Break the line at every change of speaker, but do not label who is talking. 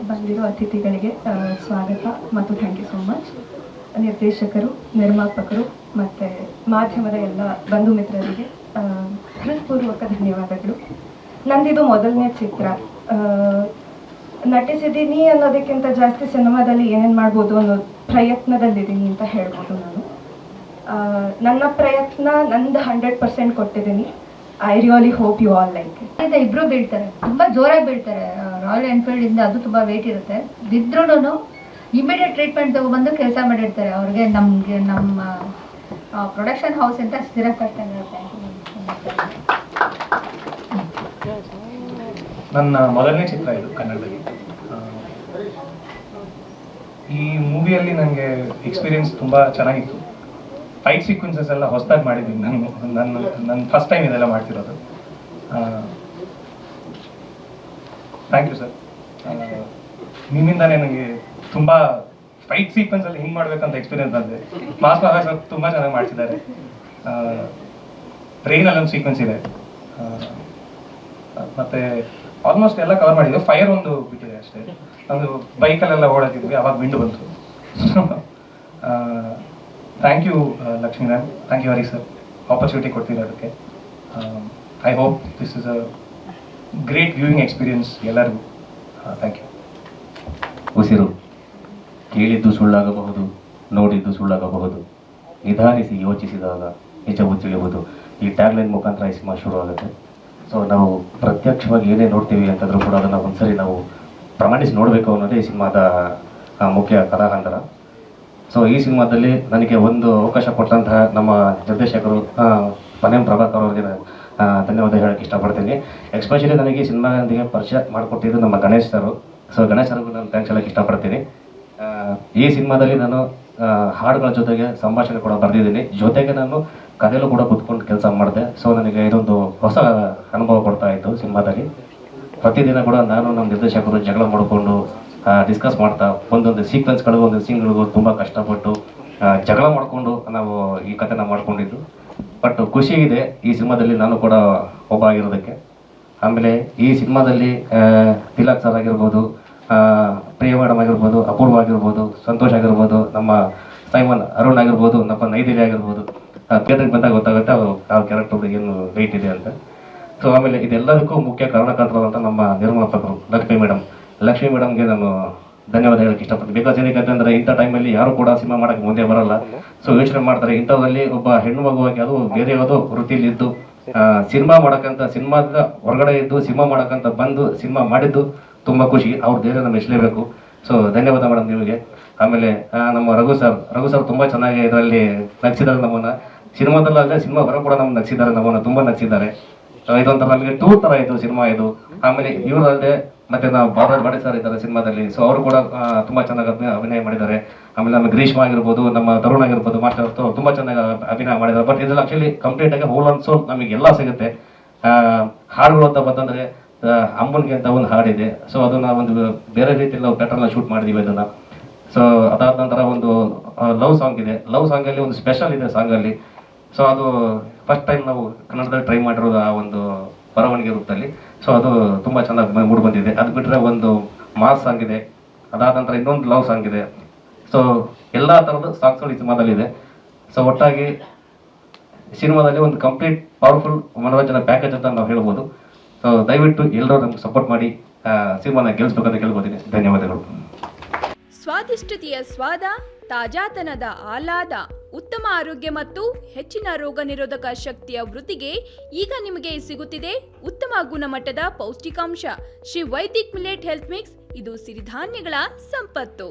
ಬಂದಿರೋ ಅತಿಥಿಗಳಿಗೆ ಸ್ವಾಗತ ಮತ್ತು ಥ್ಯಾಂಕ್ ಯು ಸೋ ಮಚ್. ನಿರ್ದೇಶಕರು, ನಿರ್ಮಾಪಕರು ಮತ್ತು ಮಾಧ್ಯಮದ ಎಲ್ಲ ಬಂಧು ಮಿತ್ರರಿಗೆ ಹೃತ್ಪೂರ್ವಕ ಧನ್ಯವಾದಗಳು. ನಂದಿದು ಮೊದಲನೇ ಚಿತ್ರ. ನಟಿಸಿದ್ದೀನಿ ಅನ್ನೋದಕ್ಕಿಂತ ಜಾಸ್ತಿ ಸಿನಿಮಾದಲ್ಲಿ ಏನೇನು ಮಾಡ್ಬೋದು ಅನ್ನೋ ಪ್ರಯತ್ನದಲ್ಲಿದ್ದೀನಿ ಅಂತ ಹೇಳ್ಬೋದು ನಾನು. ನನ್ನ ಪ್ರಯತ್ನ ನಂದು 100% ಕೊಟ್ಟಿದ್ದೀನಿ. I really hope you all like it.
ಇಬ್ರು ಬೀಳ್ತಾರೆ, ತುಂಬಾ ಜೋರಾಗಿ ಬೀಳ್ತಾರೆ. ರಾಯಲ್ ಎನ್ಫೀಲ್ಡ್ ಇಂದ ಅದು ತುಂಬಾ ವೇಟ್ ಇರುತ್ತೆ. ಬಿದ್ರೂ ಇಮಿಡಿಯೇಟ್ ಟ್ರೀಟ್ಮೆಂಟ್ ತಗೊಬಂದು ಕೆಲಸ ಮಾಡಿರ್ತಾರೆ. ಅವ್ರಿಗೆ ನಮ್ಮ ಪ್ರೊಡಕ್ಷನ್ ಹೌಸ್ ಅಂತ ಸ್ಥಿರ ಕಟ್ಟಾಗಿರುತ್ತೆ.
ನನ್ನ ಮೊದಲನೇ ಚಿತ್ರ ಇದು ಕನ್ನಡದಲ್ಲಿ. ಈ ಮೂವಿಯಲ್ಲಿ ನನಗೆ ಎಕ್ಸ್ಪೀರಿಯನ್ಸ್ ತುಂಬ ಚೆನ್ನಾಗಿತ್ತು. ಫೈಟ್ ಸೀಕ್ವೆನ್ಸಸ್ ಎಲ್ಲ ಹೊಸದಾಗಿ ಮಾಡಿದ್ದೀನಿ ನನ್ನ ಫಸ್ಟ್ ಟೈಮ್ ಇದೆಲ್ಲ ಮಾಡ್ತಿರೋದು. Thank you sir. ನಿಮ್ಮಿಂದಾನೇ ನನಗೆ ತುಂಬ ಫೈಟ್ ಸೀಕ್ವೆನ್ಸಲ್ಲಿ ಹಿಂಗೆ ಮಾಡ್ಬೇಕಂತ ಎಕ್ಸ್ಪೀರಿಯನ್ಸ್ ಬಂದಿದೆ. ಮಾಸ್ ಮಹಾರಾಜ್ ತುಂಬ ಚೆನ್ನಾಗಿ ಮಾಡ್ತಿದ್ದಾರೆ. ಟ್ರೈನಲ್ಲಿ ಒಂದು ಸೀಕ್ವೆನ್ಸ್ ಇದೆ, ಮತ್ತು ಆಲ್ಮೋಸ್ಟ್ ಎಲ್ಲ ಕವರ್ ಮಾಡಿದ್ವಿ. ಫೈರ್ ಒಂದು ಬಿಟ್ಟಿದೆ ಅಷ್ಟೇ. ಒಂದು ಬೈಕಲ್ಲೆಲ್ಲ ಓಡಾಡ್ತಿದ್ವಿ, ಅವಾಗ ವಿಂಡು ಬಂತು. Thank you Lakshmi ma'am, thank you Hari sir, opportunity ಕೊಡ್ತಿರೋದಕ್ಕೆ. I hope this is a great viewing experience ಎಲ್ಲರಿಗೂ. Thank you.
ಉಸಿರು ಕೇಳಿದ್ದು ಸುಳ್ಳಾಗಬಹುದು, ನೋಡಿದ್ದು ಸುಳ್ಳಾಗಬಹುದು, ನಿಧಾನಿಸಿ ಯೋಚಿಸಿದಾಗ ನಿಜವು ತಿಳಿಯುವುದು. ಈ ಟ್ಯಾಗ್ಲೈನ್ ಮುಖಾಂತರ ಈ ಸಿನಿಮಾ ಶುರು ಆಗುತ್ತೆ. ಸೊ ನಾವು ಪ್ರತ್ಯಕ್ಷವಾಗಿ ಏನೇ ನೋಡ್ತೀವಿ ಅಂತಂದ್ರೂ ಕೂಡ ಅದನ್ನು ಒಂದ್ಸರಿ ನಾವು ಪ್ರಮಾಣಿಸಿ ನೋಡಬೇಕು ಅನ್ನೋದೇ ಈ ಸಿನಿಮಾದ ಮುಖ್ಯ ಕಥಾಹಂತರ. ಸೊ ಈ ಸಿನಿಮಾದಲ್ಲಿ ನನಗೆ ಒಂದು ಅವಕಾಶ ಕೊಟ್ಟಂತಹ ನಮ್ಮ ನಿರ್ದೇಶಕರು ಪನೇಂ ಪ್ರಭಾಕರ್ ಅವರಿಗೆ ಧನ್ಯವಾದ ಹೇಳೋಕ್ಕೆ ಇಷ್ಟಪಡ್ತೀನಿ. ಎಸ್ಪೆಷಲಿ ನನಗೆ ಈ ಸಿನಿಮಾದೊಂದಿಗೆ ಪರಿಚಯ ಮಾಡಿಕೊಟ್ಟಿದ್ದು ನಮ್ಮ ಗಣೇಶ್ ಸರು. ಸೊ ಗಣೇಶ್ ಸರ್ಗೂ ನಾನು ಥ್ಯಾಂಕ್ಸ್ ಹೇಳೋಕ್ಕೆ ಇಷ್ಟಪಡ್ತೀನಿ. ಈ ಸಿನಿಮಾದಲ್ಲಿ ನಾನು ಹಾಡುಗಳ ಜೊತೆಗೆ ಸಂಭಾಷಣೆ ಕೂಡ ಬರೆದಿದ್ದೀನಿ. ಜೊತೆಗೆ ನಾನು ಕಥೆಯಲ್ಲೂ ಕೂಡ ಕೂತ್ಕೊಂಡು ಕೆಲಸ ಮಾಡಿದೆ. ಸೊ ನನಗೆ ಇದೊಂದು ಹೊಸ ಅನುಭವ ಕೊಡ್ತಾ ಇತ್ತು ಸಿನಿಮಾದಲ್ಲಿ. ಪ್ರತಿದಿನ ಕೂಡ ನಾನು ನಮ್ಮ ನಿರ್ದೇಶಕರು ಜಗಳ ಮಾಡಿಕೊಂಡು ಡಿಸ್ಕಸ್ ಮಾಡ್ತಾ ಒಂದೊಂದು ಸೀಕ್ವೆನ್ಸ್ಗಳಿಗೂ ಒಂದೊಂದು ಸೀನ್ಗಳಿಗೂ ತುಂಬ ಕಷ್ಟಪಟ್ಟು ಜಗಳ ಮಾಡಿಕೊಂಡು ನಾವು ಈ ಕಥೆನ ಮಾಡ್ಕೊಂಡಿದ್ದು. ಬಟ್ ಖುಷಿ ಇದೆ ಈ ಸಿನಿಮಾದಲ್ಲಿ ನಾನು ಕೂಡ ಒಬ್ಬ ಆಗಿರೋದಕ್ಕೆ. ಆಮೇಲೆ ಈ ಸಿನಿಮಾದಲ್ಲಿ ತಿಲಕ್ ಸರ್ ಆಗಿರ್ಬೋದು, ಪ್ರಿಯ ಮೇಡಮ್ ಆಗಿರ್ಬೋದು, ಅಪೂರ್ವ ಆಗಿರ್ಬೋದು, ಸಂತೋಷ್ ಆಗಿರ್ಬೋದು, ನಮ್ಮ ಸೈಮನ್ ಅರುಣ್ ಆಗಿರ್ಬೋದು, ನಮ್ಮ ನೈದಿಲಿ ಆಗಿರ್ಬೋದು, ಥಿಯೇಟ್ರಿಗೆ ಬಂದಾಗ ಗೊತ್ತಾಗುತ್ತೆ ಅವ್ರು ಯಾವ ಕ್ಯಾರೆಕ್ಟರ್ ಏನು ವೆಯ್ಟ್ ಇದೆ ಅಂತ. ಸೊ ಆಮೇಲೆ ಇದೆಲ್ಲದಕ್ಕೂ ಮುಖ್ಯ ಕಾರಣಕರ್ತರಾದಂಥ ನಮ್ಮ ನಿರ್ಮಾಪಕರು ಲಕ್ಷ್ಮೀ ಮೇಡಮ್ಗೆ ನಾನು ಧನ್ಯವಾದ ಹೇಳಕ್ಕೆ ಇಷ್ಟಪಡ್ತೀನಿ. ಬಿಕಾಸ್ ಏನಕ್ಕೆ ಅಂದರೆ ಇಂಥ ಟೈಮಲ್ಲಿ ಯಾರು ಕೂಡ ಸಿನಿಮಾ ಮಾಡೋಕ್ಕೆ ಮುಂದೆ ಬರಲ್ಲ. ಸೊ ಯೋಚನೆ ಮಾಡ್ತಾರೆ. ಇಂಥದ್ರಲ್ಲಿ ಒಬ್ಬ ಹೆಣ್ಣು ಮಗುವಾಗಿ ಅದು ಬೇರೆ ಯಾವುದೋ ವೃತ್ತಿಲಿದ್ದು ಸಿನಿಮಾ ಮಾಡೋಕ್ಕಂತ, ಸಿನಿಮಾದ ಹೊರಗಡೆ ಇದ್ದು ಸಿನಿಮಾ ಮಾಡೋಕ್ಕಂತ ಬಂದು ಸಿನಿಮಾ ಮಾಡಿದ್ದು ತುಂಬ ಖುಷಿ. ಅವ್ರ ಧೈರ್ಯ ಮೆಚ್ಚಲೇಬೇಕು. ಸೊ ಧನ್ಯವಾದ ಮೇಡಮ್ ನಿಮಗೆ. ಆಮೇಲೆ ನಮ್ಮ ರಘು ಸರ್ ತುಂಬ ಚೆನ್ನಾಗಿ ಇದರಲ್ಲಿ ನಗಿಸಿದ್ದಾರೆ ನಮ್ಮನ್ನು. ಸಿನಿಮಾದಲ್ಲದೆ ಸಿನಿಮಾ ಹೊರ ಕೂಡ ನಮ್ಗೆ ನಗಿಸಿದ್ದಾರೆ, ನಮ್ಮನ್ನು ತುಂಬ ನಗಿಸಿದ್ದಾರೆ. ಇದೊಂಥರ ನಮಗೆ ಟೂರ್ ಥರ ಇದು ಸಿನಿಮಾ ಇದು. ಆಮೇಲೆ ಇವರಲ್ಲದೆ ಮತ್ತೆ ನಾವು ಬಾಡಿ ಸರ್ ಇದ್ದಾರೆ ಸಿನಿಮಾದಲ್ಲಿ. ಸೊ ಅವರು ಕೂಡ ತುಂಬ ಚೆನ್ನಾಗಿ ಅಭಿನಯ ಮಾಡಿದ್ದಾರೆ. ಆಮೇಲೆ ನಮ್ಮ ಗ್ರೀಷ್ಮ ಆಗಿರ್ಬೋದು, ನಮ್ಮ ತರುಣ್ ಆಗಿರ್ಬೋದು, ಮಾಸ್ಟರ್ ತುಂಬ ಚೆನ್ನಾಗಿ ಅಭಿನಯ ಮಾಡಿದ್ದಾರೆ. ಬಟ್ ಇದರಲ್ಲಿ ಆಕ್ಚುಲಿ ಕಂಪ್ಲೀಟ್ ಆಗಿ ಹೋಲ್ ಆನ್ ಸೋಲ್ ನಮಗೆಲ್ಲ ಸಿಗುತ್ತೆ. ಹಾಡುಗಳು ಅಂತ ಬಂತಂದರೆ ಅಮ್ಮನಿಗೆ ಅಂತ ಒಂದು ಹಾಡಿದೆ. ಸೊ ಅದನ್ನ ಒಂದು ಬೇರೆ ರೀತಿಯಲ್ಲಿ ನಾವು ಪ್ಯಾಟರ್ನ್ ಶೂಟ್ ಮಾಡಿದೀವಿ ಅದನ್ನು. ಸೊ ಅದಾದ ನಂತರ ಒಂದು ಲವ್ ಸಾಂಗ್ ಇದೆ. ಲವ್ ಸಾಂಗಲ್ಲಿ ಒಂದು ಸ್ಪೆಷಲ್ ಇದೆ ಸಾಂಗಲ್ಲಿ. ಸೊ ಅದು ಫಸ್ಟ್ ಟೈಮ್ ನಾವು ಕನ್ನಡದಲ್ಲಿ ಟ್ರೈ ಮಾಡಿರೋದು ಆ ಒಂದು ಬರವಣಿಗೆ ರೂಪದಲ್ಲಿ. ಸೊ ಅದು ತುಂಬ ಚೆನ್ನಾಗಿ ಮೂಡ್ ಬಂದಿದೆ. ಅದು ಬಿಟ್ಟರೆ ಒಂದು ಮಾಸ್ ಸಾಂಗ್ ಇದೆ. ಅದಾದ ನಂತರ ಇನ್ನೊಂದು ಲವ್ ಸಾಂಗ್ ಇದೆ. ಸೊ ಎಲ್ಲ ಥರದ ಸಾಂಗ್ಸ್ಗಳು ಈ ಸಿನಿಮಾದಲ್ಲಿದೆ. ಸೊ ಒಟ್ಟಾಗಿ ಸಿನಿಮಾದಲ್ಲಿ ಒಂದು ಕಂಪ್ಲೀಟ್ ಪವರ್ಫುಲ್ ಮನೋರಂಜನಾ ಪ್ಯಾಕೇಜ್ ಅಂತ ನಾವು ಹೇಳ್ಬೋದು. ಸೊ ದಯವಿಟ್ಟು ಎಲ್ಲರೂ ನಮ್ಗೆ ಸಪೋರ್ಟ್ ಮಾಡಿ ಸಿನಿಮಾನ ಗೆಲ್ಲಿಸ್ಬೇಕಂತ ಕೇಳ್ಬೋತೀನಿ. ಧನ್ಯವಾದಗಳು.
ಸ್ವಾದಿಷ್ಟತೆಯ ಸ್ವಾದ, ತಾಜಾತನದ ಆಹ್ಲಾದ, ಉತ್ತಮ ಆರೋಗ್ಯ ಮತ್ತು ಹೆಚ್ಚಿನ ರೋಗ ನಿರೋಧಕ ಶಕ್ತಿಯ ವೃದ್ಧಿಗೆ ಈಗ ನಿಮಗೆ ಸಿಗುತ್ತಿದೆ ಉತ್ತಮ ಗುಣಮಟ್ಟದ ಪೌಷ್ಟಿಕಾಂಶ Shri Vaidik millet health mix. ಇದು ಸಿರಿಧಾನ್ಯಗಳ ಸಂಪತ್ತು.